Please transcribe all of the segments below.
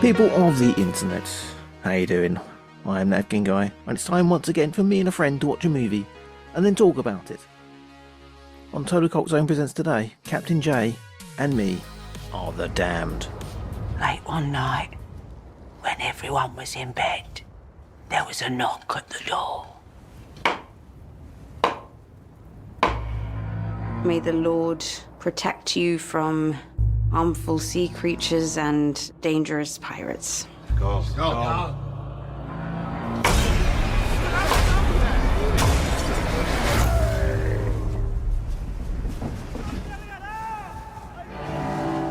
People of the internet, how you doing? I am Napkin Guy, and it's time once again for me and a friend to watch a movie and then talk about it. On Total Cult Zone presents today, Captain J and me are the damned. Late one night, when everyone was in bed, there was a knock at the door. May the Lord protect you from harmful sea creatures and dangerous pirates. Go.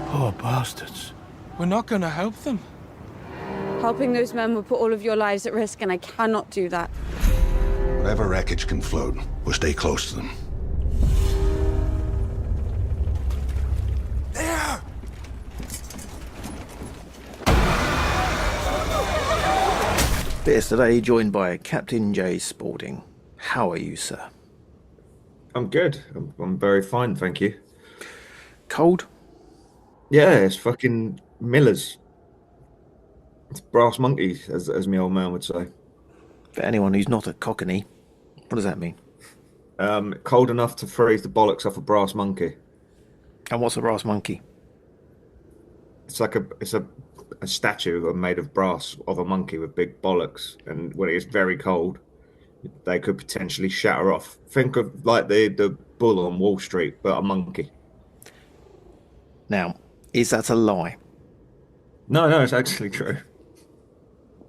Poor bastards. We're not going to help them. Helping those men will put all of your lives at risk, and I cannot do that. Whatever wreckage can float, we'll stay close to them. There! This today joined by Captain J Spaulding. How are you, sir? I'm good. I'm very fine, thank you. Cold? Yeah, it's fucking Miller's. It's brass monkeys, as my old man would say. For anyone who's not a cockney, what does that mean? Cold enough to freeze the bollocks off a brass monkey. And what's a brass monkey? It's like a statue made of brass of a monkey with big bollocks, and when it is very cold, they could potentially shatter off. Think of like the bull on Wall Street, but a monkey. Now, is that a lie? No, it's actually true.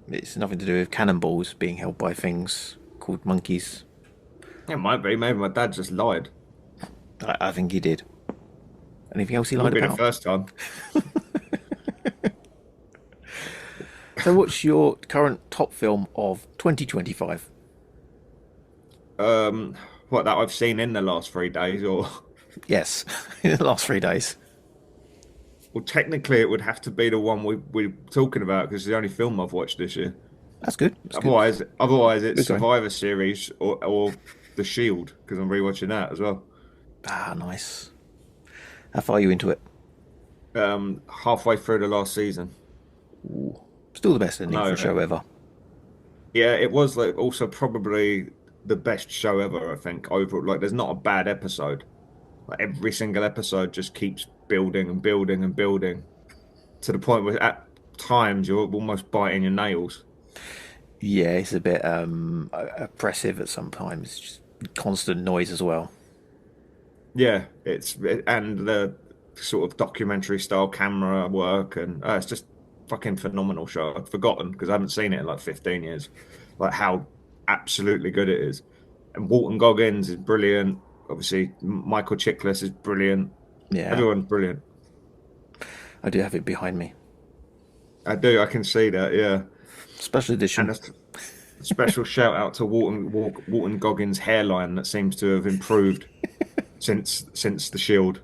It's nothing to do with cannonballs being held by things called monkeys. It might be. Maybe my dad just lied. I think he did. Anything else he lied Wouldn't be about? the first time. So what's your current top film of 2025? What, that I've seen in the last 3 days, or? Yes, in the last 3 days. Well, technically, it would have to be the one we're talking about because it's the only film I've watched this year. That's good. Otherwise, it's Good going. Survivor Series or The Shield because I'm rewatching that as well. Ah, nice. How far are you into it? Halfway through the last season. Ooh. Still the best ending for a show ever. Yeah, it was like also probably the best show ever. I think overall, like there's not a bad episode. Like every single episode just keeps building and building and building to the point where at times you're almost biting your nails. Yeah, it's a bit oppressive at some times. It's just constant noise as well. Yeah, and the sort of documentary style camera work, and it's just fucking phenomenal show. I'd forgotten because I haven't seen it in like 15 years, like how absolutely good it is. And Walton Goggins is brilliant. Obviously, Michael Chiklis is brilliant. Yeah, everyone's brilliant. I do have it behind me. I do. I can see that. Yeah, special edition. And a special shout out to Walton Goggins' hairline that seems to have improved since the Shield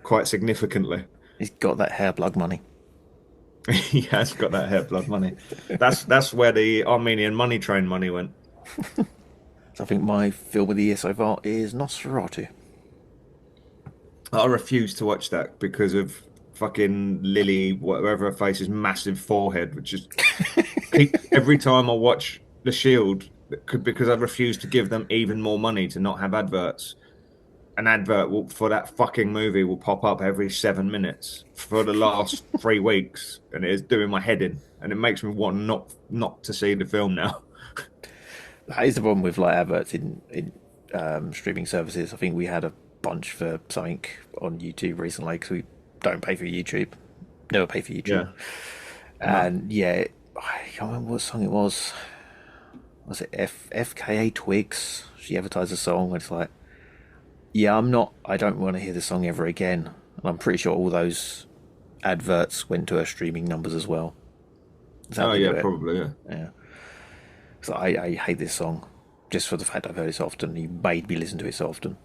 quite significantly. He's got that hair plug money. He has got that hair blood money. That's where the Armenian money train money went. So I think my film of the year so far is Nosferatu. I refuse to watch that because of fucking Lily, whatever her face's massive forehead, which is every time I watch The Shield, because I refuse to give them even more money to not have adverts. An advert for that fucking movie will pop up every 7 minutes for the last 3 weeks, and it is doing my head in, and it makes me want not to see the film now. That is the problem with like adverts in streaming services. I think we had a bunch for something on YouTube recently because we don't pay for YouTube, never pay for YouTube. Yeah. And yeah, I can't remember what song it was. Was it FKA Twigs? She advertised a song, and it's like, yeah, I don't want to hear the song ever again. And I'm pretty sure all those adverts went to her streaming numbers as well. Oh, yeah, probably, yeah. Yeah. So I hate this song just for the fact I've heard it so often. You made me listen to it so often.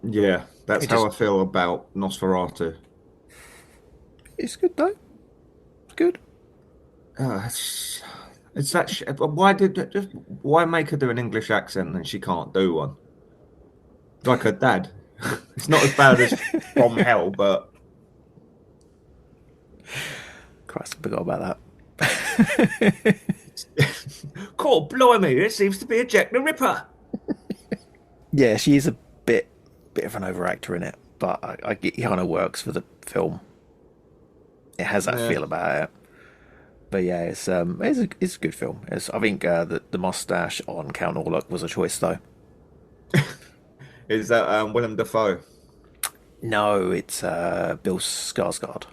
Yeah, that's how I feel about Nosferatu. It's good, though. It's good. It's that why make her do an English accent and she can't do one? Like her dad. It's not as bad as From Hell, but Christ, I forgot about that. God, blimey, it seems to be a Jack the Ripper. Yeah, she is a bit of an overactor in it, but it kind of works for the film. It has that Yeah. feel about it. But yeah, it's a good film. I think the mustache on Count Orlok was a choice though. Is that Willem Dafoe? No, it's Bill Skarsgård.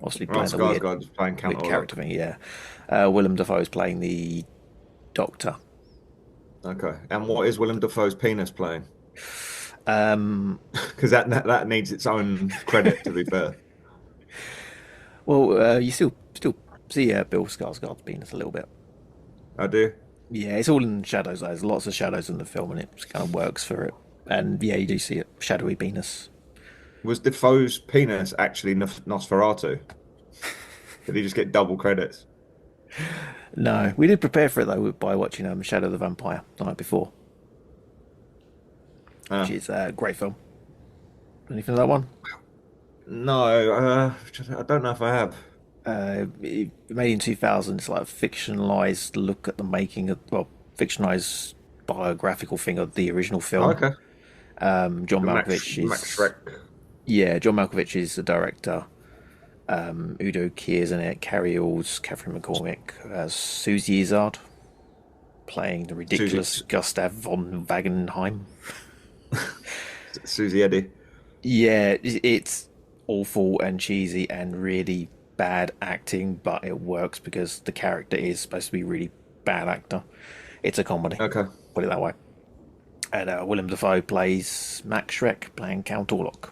Obviously Oh, playing the weird, Skarsgård's playing Count weird Orlok. character thing. Yeah, Willem Dafoe is playing the Doctor. Okay. And what is Willem Dafoe's penis playing? Um, Because that needs its own credit, to be fair. well, you still see Bill Skarsgård's penis a little bit. I do. Yeah, it's all in shadows. There's lots of shadows in the film, and it kind of works for it. And yeah, you do see a shadowy penis. Was Defoe's penis actually Nosferatu? Did he just get double credits? No, we did prepare for it though by watching Shadow of the Vampire the night before, which is a great film. Anything of that one? No, I don't know if I have. Made in 2000. It's like a fictionalized look at the making of, well, fictionalized biographical thing of the original film. Oh, okay. John Malkovich is Max Shrek. Yeah, John Malkovich is the director. Udo Kier's in it. Carrie Ells, Catherine McCormick as Susie Izard, playing the ridiculous Gustav von Wagenheim. Susie Eddy. Yeah, it's awful and cheesy and really bad acting, but it works because the character is supposed to be really bad actor. It's a comedy. Okay. Put it that way. And Willem Dafoe plays Max Shrek, playing Count Orlok.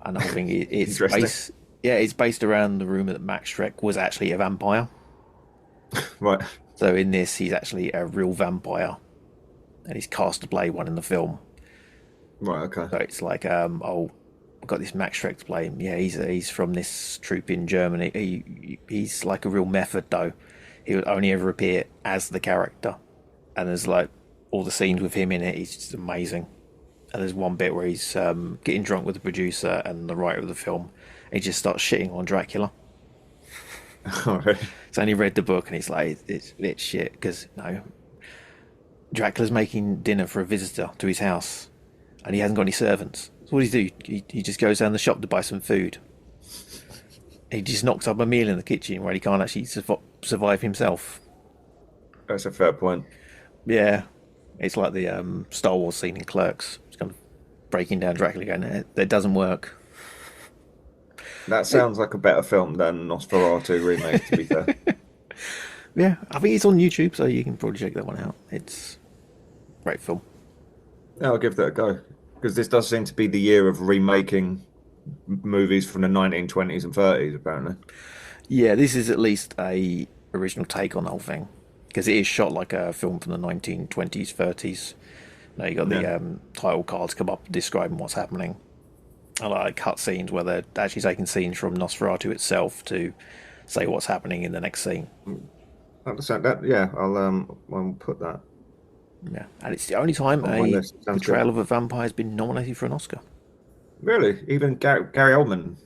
And I think it's based around the rumor that Max Shrek was actually a vampire. Right. So in this, he's actually a real vampire, and he's cast to play one in the film. Right. Okay. So it's like, I've got this Max Shrek to play him. Yeah, he's from this troupe in Germany. He's like a real method though. He would only ever appear as the character, and there's like all the scenes with him in it. He's just amazing. And there's one bit where he's getting drunk with the producer and the writer of the film. And he just starts shitting on Dracula. All right. He's only read the book and he's like, it's shit because Dracula's making dinner for a visitor to his house, and he hasn't got any servants. So what does he do? He just goes down the shop to buy some food. He just knocks up a meal in the kitchen where he can't actually survive himself. That's a fair point. Yeah, it's like the Star Wars scene in Clerks. It's kind of breaking down Dracula, going, that doesn't work. That sounds like a better film than Nosferatu remake, to be fair. Yeah, I think it's on YouTube, so you can probably check that one out. It's a great film. Yeah, I'll give that a go. Because this does seem to be the year of remaking movies from the 1920s and 30s, apparently. Yeah, this is at least a original take on the whole thing, because it is shot like a film from the 1920s, 30s. Now you got the title cards come up describing what's happening. I like cut scenes where they're actually taking scenes from Nosferatu itself to say what's happening in the next scene. I'll put that. Yeah, and it's the only time a portrayal of a vampire has been nominated for an Oscar. Really? Even Gary Oldman?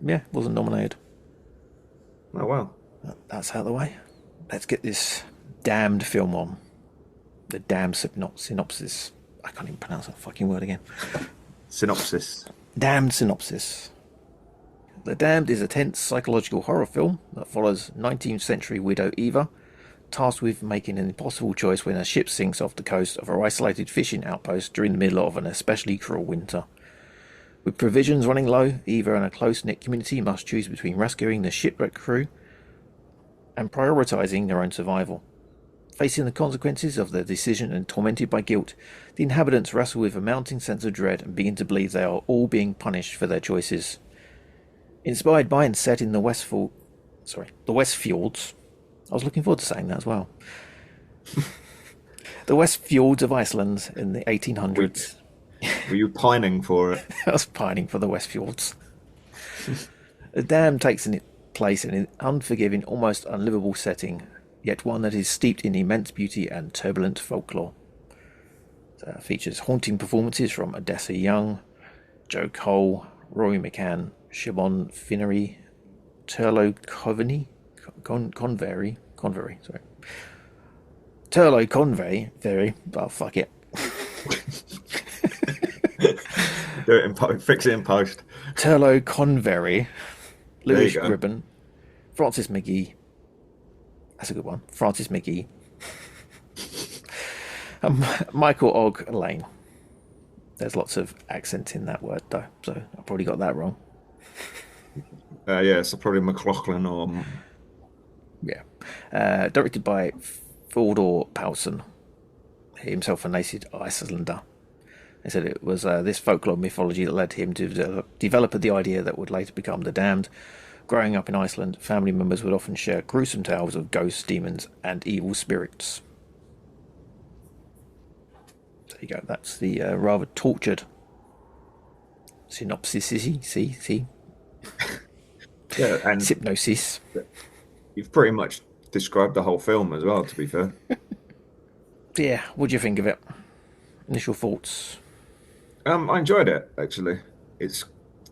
Yeah, wasn't nominated. Oh, wow. That's out of the way. Let's get this damned film on. The damned synopsis. I can't even pronounce that fucking word again. Synopsis. Damned synopsis. The Damned is a tense psychological horror film that follows 19th century widow Eva, tasked with making an impossible choice when her ship sinks off the coast of her isolated fishing outpost during the middle of an especially cruel winter. With provisions running low, Eva and a close-knit community must choose between rescuing the shipwrecked crew and prioritising their own survival. Facing the consequences of their decision and tormented by guilt, the inhabitants wrestle with a mounting sense of dread and begin to believe they are all being punished for their choices. Inspired by and set in the West Fjords. I was looking forward to saying that as well. The West Fjords of Iceland in the 1800s. Were you pining for it? I was pining for the West Fjords. The Dam takes place in an unforgiving, almost unlivable setting, yet one that is steeped in immense beauty and turbulent folklore. It features haunting performances from Odessa Young, Joe Cole, Rory McCann, Siobhan Finnery, Turlo Convery, sorry. Turlo Convey theory. Oh, fuck it. Do it in post. Fix it in post. Turlo Convery, Lewis There you go. Gribben, Francis McGee. That's a good one. Francis McGee. Michael Og Lane. There's lots of accent in that word, though, so I probably got that wrong. Yeah, so probably McLaughlin or... Yeah. Directed by Fodor Paulson, himself a native Icelander. They said it was this folklore mythology that led him to develop the idea that would later become the Damned. Growing up in Iceland, family members would often share gruesome tales of ghosts, demons, and evil spirits. There you go. That's the rather tortured synopsis. See? Yeah, and Hypnosis. you've pretty much described the whole film as well, to be fair. Yeah, what do you think of it? Initial thoughts? I enjoyed it, actually. It's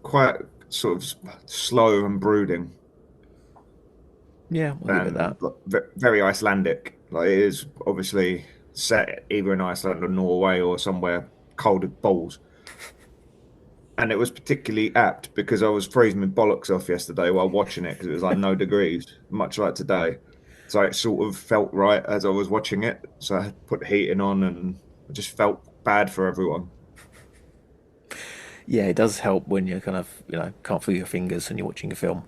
quite sort of slow and brooding. Yeah, we'll give it that. Very Icelandic. Like, it is obviously set either in Iceland or Norway or somewhere cold as balls. And it was particularly apt because I was freezing my bollocks off yesterday while watching it because it was like no degrees, much like today. So it sort of felt right as I was watching it. So I put the heating on and I just felt bad for everyone. Yeah, it does help when you kind of, can't feel your fingers and you're watching a film.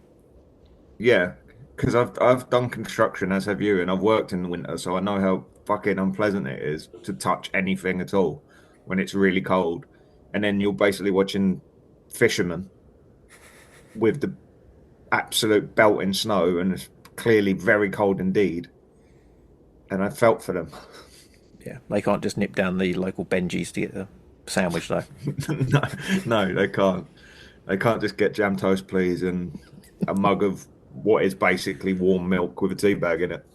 Yeah, because I've done construction, as have you, and I've worked in the winter, so I know how fucking unpleasant it is to touch anything at all when it's really cold. And then you're basically watching fishermen with the absolute belt in snow, and it's clearly very cold indeed. And I felt for them. Yeah, they can't just nip down the local Benji's to get a sandwich, though. No, they can't. They can't just get jam toast, please, and a mug of what is basically warm milk with a tea bag in it.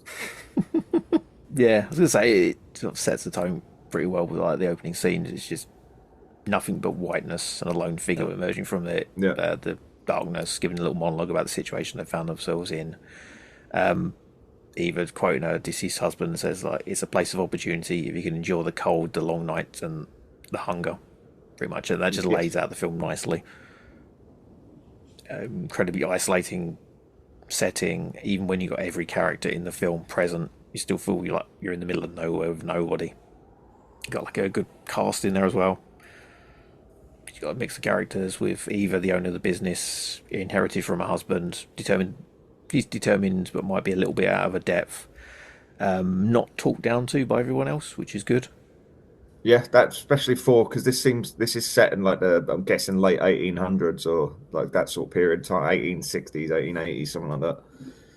Yeah, I was going to say, it sort of sets the tone pretty well with like the opening scene. It's just nothing but whiteness and a lone figure emerging from the darkness, giving a little monologue about the situation they found themselves in. Eva, quoting her deceased husband, says, like, it's a place of opportunity if you can endure the cold, the long nights, and the hunger. Pretty much. That just lays out the film nicely. Incredibly isolating setting. Even when you've got every character in the film present, you still feel like you're in the middle of nowhere with nobody. You got like a good cast in there as well. You got a mix of characters with Eva, the owner of the business, inherited from her husband, he's determined but might be a little bit out of her depth. Not talked down to by everyone else, which is good. Yeah, that's especially because this is set in like I'm guessing late 1800s or like that sort of period, time 1860s, 1880s, something like that.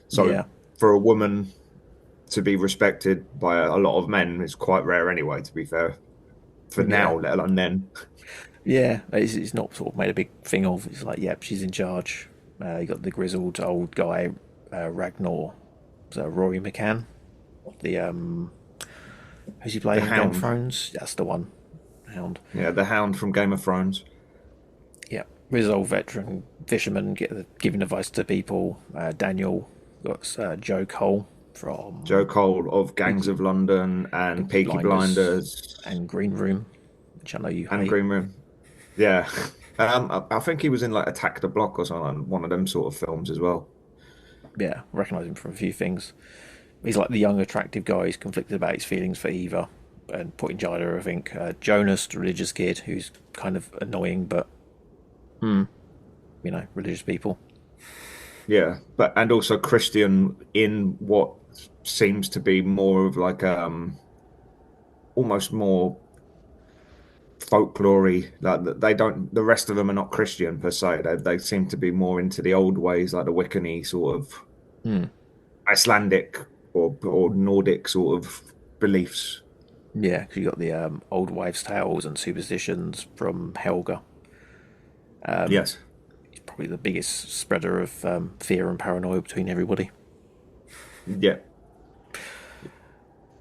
So yeah, for a woman to be respected by a lot of men is quite rare anyway, to be fair. For now, let alone then. Yeah, it's not sort of made a big thing of. It's like, yep, she's in charge. You got the grizzled old guy, Ragnar, Rory McCann, the who's he playing in Game of Thrones? That's the one, Hound. Yeah, the Hound from Game of Thrones. Yeah, grizzled veteran fisherman giving advice to people. Daniel, got Joe Cole of Gangs of London and Peaky Blinders and Green Room, which I know you hate. Green Room. Yeah. I think he was in like Attack the Block or something, one of them sort of films as well. Yeah, recognise him from a few things. He's like the young, attractive guy who's conflicted about his feelings for Eva and put in charge of her, I think. Jonas, the religious kid, who's kind of annoying, but, religious people. Yeah, and also Christian in what seems to be more of like almost more folklory. Like the rest of them are not Christian per se. They seem to be more into the old ways, like the Wiccan-y sort of Icelandic or Nordic sort of beliefs. Yeah, because you got the old wives' tales and superstitions from Helga. Yes. He's probably the biggest spreader of fear and paranoia between everybody. Yeah.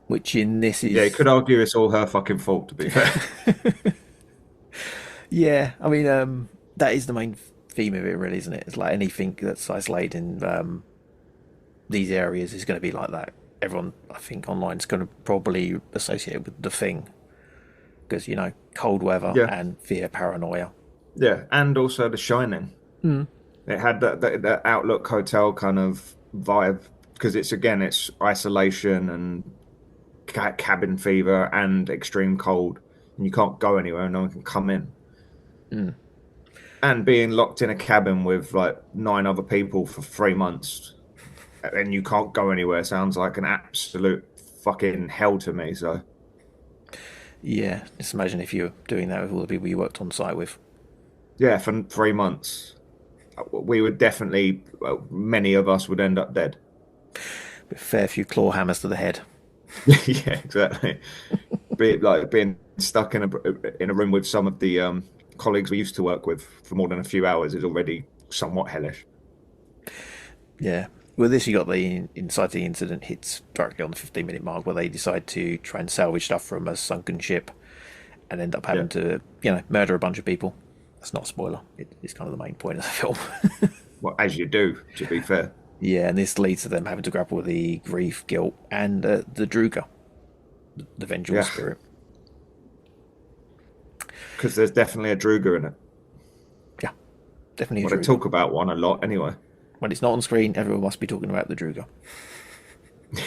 Which in this is... Yeah, you could argue it's all her fucking fault, to be fair. Yeah, I mean, that is the main theme of it, really, isn't it? It's like anything that's isolated in these areas is going to be like that. Everyone, I think, online is going to probably associate it with The Thing. Because, you know, cold weather and fear, paranoia. Yeah, and also The Shining. It had that Outlook Hotel kind of vibe, because it's isolation and cabin fever and extreme cold, and you can't go anywhere, and no one can come in. And being locked in a cabin with like 9 other people for 3 months, and you can't go anywhere, sounds like an absolute fucking hell to me. So yeah, just imagine if you were doing that with all the people you worked on site with. Yeah, for 3 months, we would definitely, many of us would end up dead. With a fair few claw hammers to the head. Yeah, exactly. Being stuck in a room with some of the colleagues we used to work with for more than a few hours is already somewhat hellish. Yeah. Well, this you got the inciting incident hits directly on the 15-minute mark, where they decide to try and salvage stuff from a sunken ship and end up having to, murder a bunch of people. That's not a spoiler. It's kind of the main point of the film. Well, as you do, to be fair. Yeah, and this leads to them having to grapple with the grief, guilt, and the Druga, the vengeful spirit. Because there's definitely a Druga in it. Yeah, definitely. Well, they talk about one a lot anyway. When it's not on screen, everyone must be talking about the Druga.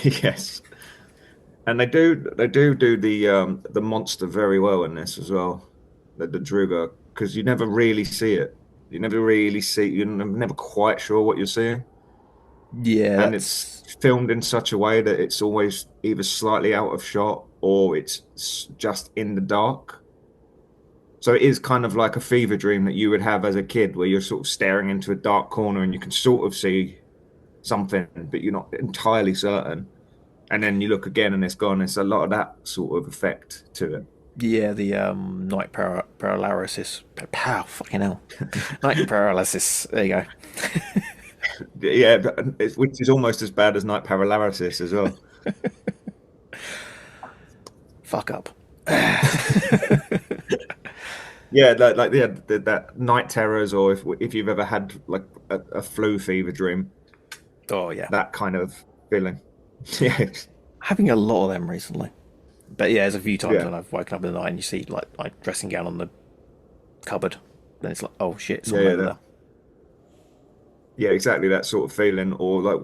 Yes, and they do the monster very well in this as well, the Druga, because you never really see it. You're never quite sure what you're seeing. Yeah, and it's filmed in such a way that it's always either slightly out of shot or it's just in the dark. So it is kind of like a fever dream that you would have as a kid, where you're sort of staring into a dark corner and you can sort of see something, but you're not entirely certain. And then you look again and it's gone. It's a lot of that sort of effect to it. Yeah, the night paralysis. Fucking hell. Night paralysis. There you go. Yeah, which is almost as bad as night paralysis as well. Fuck up. Yeah, that night terrors, or if you've ever had like a flu fever dream. Oh yeah, that kind of feeling. Yeah, having a lot of them recently. But yeah, there's a few times when I've woken up in the night and you see like dressing gown on the cupboard, then it's like, oh shit, someone over there. Yeah, exactly that sort of feeling. Or like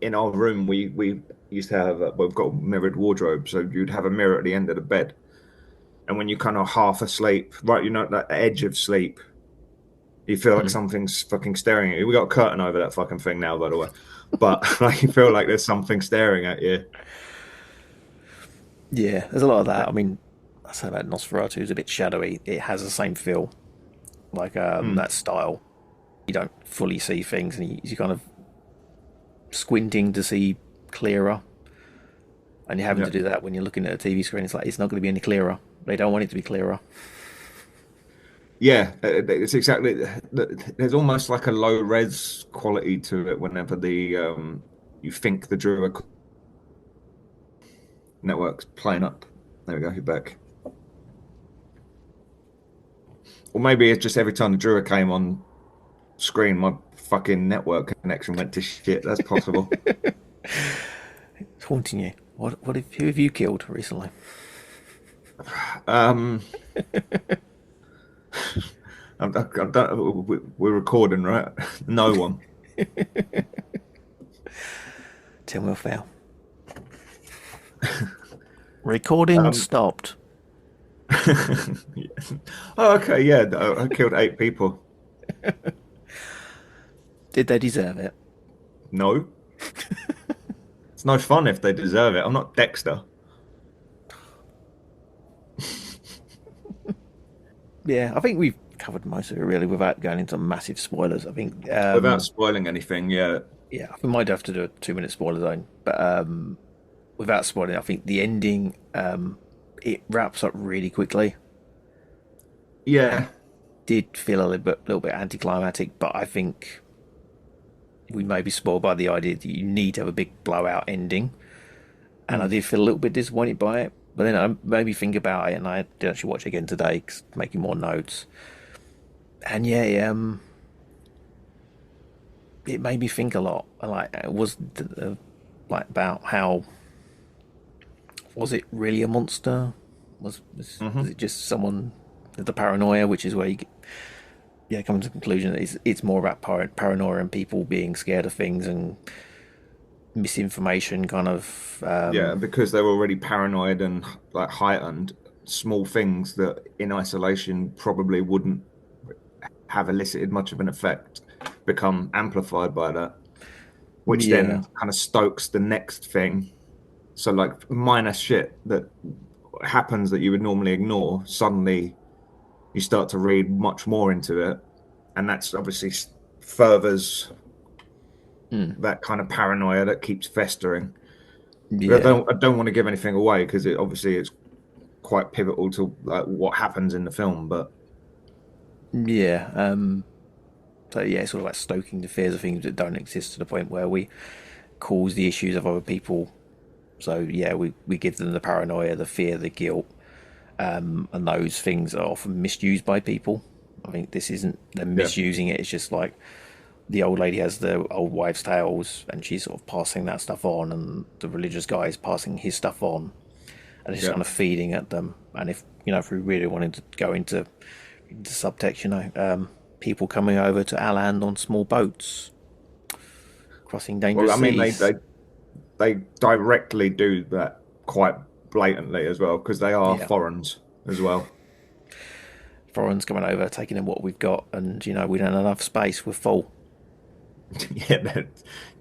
in our room, we used to have we've got a mirrored wardrobe, so you'd have a mirror at the end of the bed. And when you're kind of half asleep, right, that edge of sleep, you feel like something's fucking staring at you. We got a curtain over that fucking thing now, by the way. But like, you feel like there's something staring at you. Yeah, there's a lot of that. I mean, I say about Nosferatu is a bit shadowy. It has the same feel, like that style. You don't fully see things, and you're kind of squinting to see clearer. And you're having to do that when you're looking at a TV screen. It's like, it's not going to be any clearer. They don't want it to be clearer. Yeah, it's exactly. There's almost like a low res quality to it whenever you think the Druid network's playing up. There we go. You're back. Or maybe it's just every time the Druid came on screen, my fucking network connection went to shit. That's possible. It's haunting you. Who have you killed recently? I'm we're recording, right? No one. Tim will fail. Recording stopped. Oh, okay, yeah. I killed 8 people. Did they deserve it? No. It's no fun if they deserve it. I'm not Dexter. Yeah, I think we've covered most of it really without going into massive spoilers. I think without spoiling anything, yeah. Yeah, we might have to do a 2-minute spoiler zone, but without spoiling, I think the ending it wraps up really quickly. Yeah, did feel a little bit anticlimactic, but I think we may be spoiled by the idea that you need to have a big blowout ending, and I did feel a little bit disappointed by it. But then I made me think about it, and I did actually watch it again today, making more notes. And yeah, it made me think a lot. Like, it was like about how, was it really a monster? Was it just someone with the paranoia, which is where you come to the conclusion that it's more about paranoia and people being scared of things and misinformation, kind of. Because they're already paranoid and like heightened, small things that in isolation probably wouldn't have elicited much of an effect become amplified by that, which then kind of stokes the next thing. So like minor shit that happens that you would normally ignore, suddenly you start to read much more into it, and that's obviously furthers that kind of paranoia that keeps festering. I don't want to give anything away because it's quite pivotal to like what happens in the film, but so it's sort of like stoking the fears of things that don't exist to the point where we cause the issues of other people. So we give them the paranoia, the fear, the guilt, and those things are often misused by people. I think this isn't them misusing it. It's just like the old lady has the old wives' tales, and she's sort of passing that stuff on, and the religious guy is passing his stuff on, and it's kind of feeding at them. And if we really wanted to go into subtext, people coming over to our land on small boats, crossing dangerous seas. They directly do that quite blatantly as well, because they are foreigners as well. Foreigners coming over, taking in what we've got, and we don't have enough space. We're full.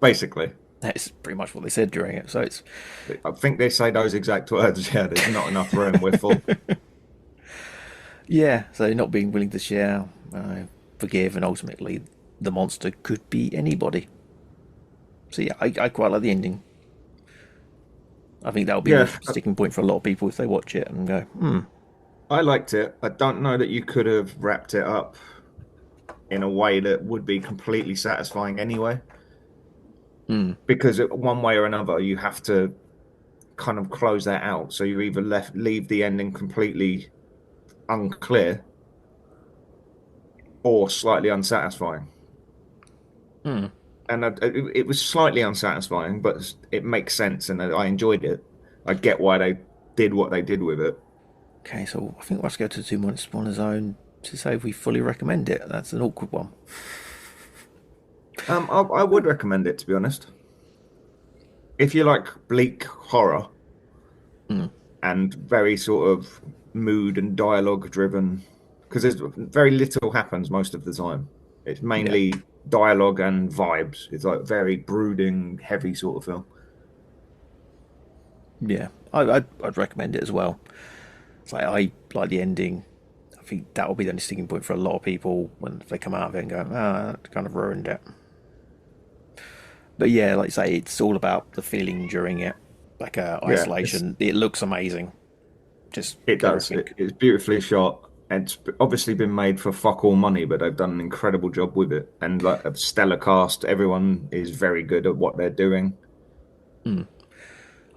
Basically. That's pretty much what they said during it. So I think they say those exact words. Yeah, there's not enough room. We're full. So not being willing to share, forgive, and ultimately the monster could be anybody. So I quite like the ending. I think that'll be a sticking point for a lot of people if they watch it and go, I liked it. I don't know that you could have wrapped it up in a way that would be completely satisfying anyway. Because one way or another, you have to kind of close that out. So you either leave the ending completely unclear or slightly unsatisfying. And it was slightly unsatisfying, but it makes sense, and I enjoyed it. I get why they did what they did with it. Okay, so I think we'll have to go to the 2 minute spoiler zone to say if we fully recommend it. That's an awkward one. I would recommend it, to be honest. If you like bleak horror and very sort of mood and dialogue driven, because there's very little happens most of the time. It's mainly dialogue and vibes. It's like very brooding, heavy sort of film. Yeah, I'd recommend it as well. It's like, I like the ending. I think that will be the only sticking point for a lot of people when they come out of it and go, that kind of ruined it. But like I say, it's all about the feeling during it, like isolation. It looks amazing. It does. It's beautifully shot. It's obviously been made for fuck all money, but they've done an incredible job with it. And like a stellar cast, everyone is very good at what they're doing. I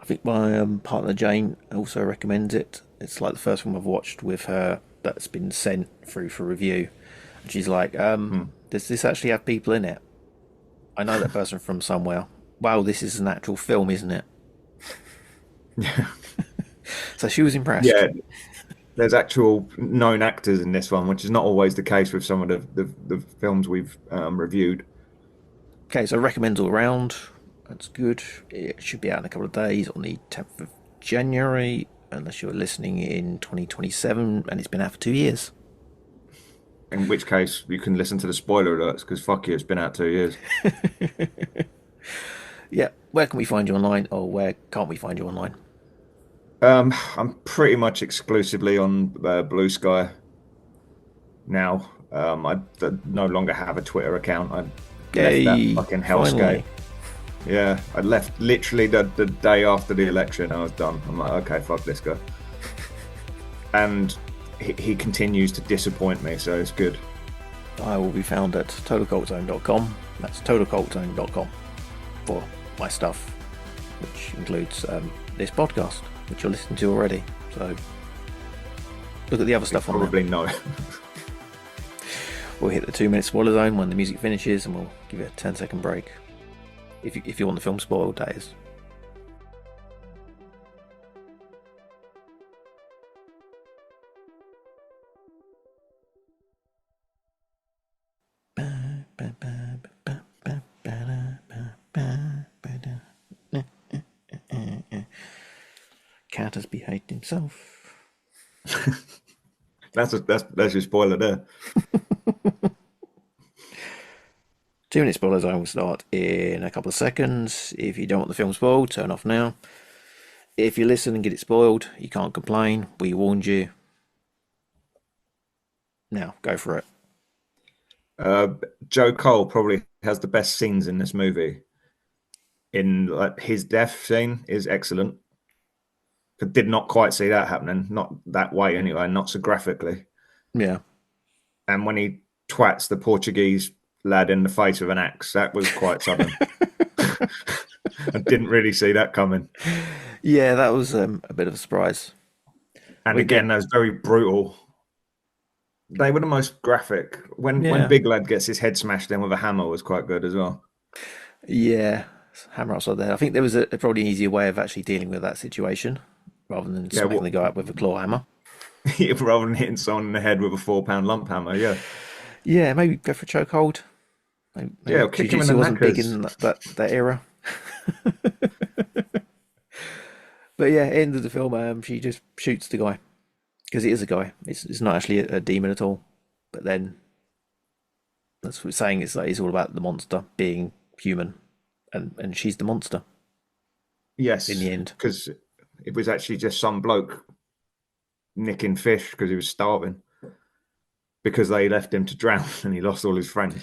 think my partner Jane also recommends it. It's like the first one I've watched with her that's been sent through for review. And she's like, does this actually have people in it? I know that person from somewhere. Wow, this is an actual film, isn't it? Yeah. So she was impressed. Yeah. There's actual known actors in this one, which is not always the case with some of the films we've reviewed. Okay, so recommends all around. That's good. It should be out in a couple of days on the 10th of January, unless you're listening in 2027, and it's been out for 2 years. In which case, you can listen to the spoiler alerts, because fuck you, it's been out 2 years. Yeah, where can we find you online, or where can't we find you online? I'm pretty much exclusively on Blue Sky now. I no longer have a Twitter account. I left that fucking hellscape. Finally. Yeah, I left literally the day after the election. I was done. I'm like, okay, fuck this guy. And he continues to disappoint me, so it's good. I will be found at totalcultzone.com. That's totalcultzone.com for my stuff, which includes this podcast, which you're listening to already. So look at the other stuff on there. Probably no. We'll hit the 2-minute spoiler zone when the music finishes, and we'll give you a 10-second break. If you want the film spoiled, that is. Cat has behaved himself. That's your spoiler there. 2-minute spoiler zone will start in a couple of seconds. If you don't want the film spoiled, turn off now. If you listen and get it spoiled, you can't complain. We warned you. Now, go for it. Joe Cole probably has the best scenes in this movie. In like his death scene is excellent. I did not quite see that happening, not that way anyway, not so graphically. Yeah. And when he twats the Portuguese lad in the face with an axe, that was quite sudden. I didn't really see that coming. Yeah, that was a bit of a surprise. And again, that was very brutal. They were the most graphic. When Big Lad gets his head smashed in with a hammer was quite good as well. Yeah, hammer outside there. I think there was a probably an easier way of actually dealing with that situation rather than smacking the guy up with a claw hammer. Rather than hitting someone in the head with a 4-pound lump hammer, yeah. Yeah, maybe go for a chokehold. Yeah, kick him in the wasn't big knackers. in that era. But yeah, end of the film, she just shoots the guy because it is a guy. It's not actually a demon at all. But then that's what we're saying. It's all about the monster being human, and she's the monster. Yes, in the end, because it was actually just some bloke nicking fish because he was starving, because they left him to drown and he lost all his friends.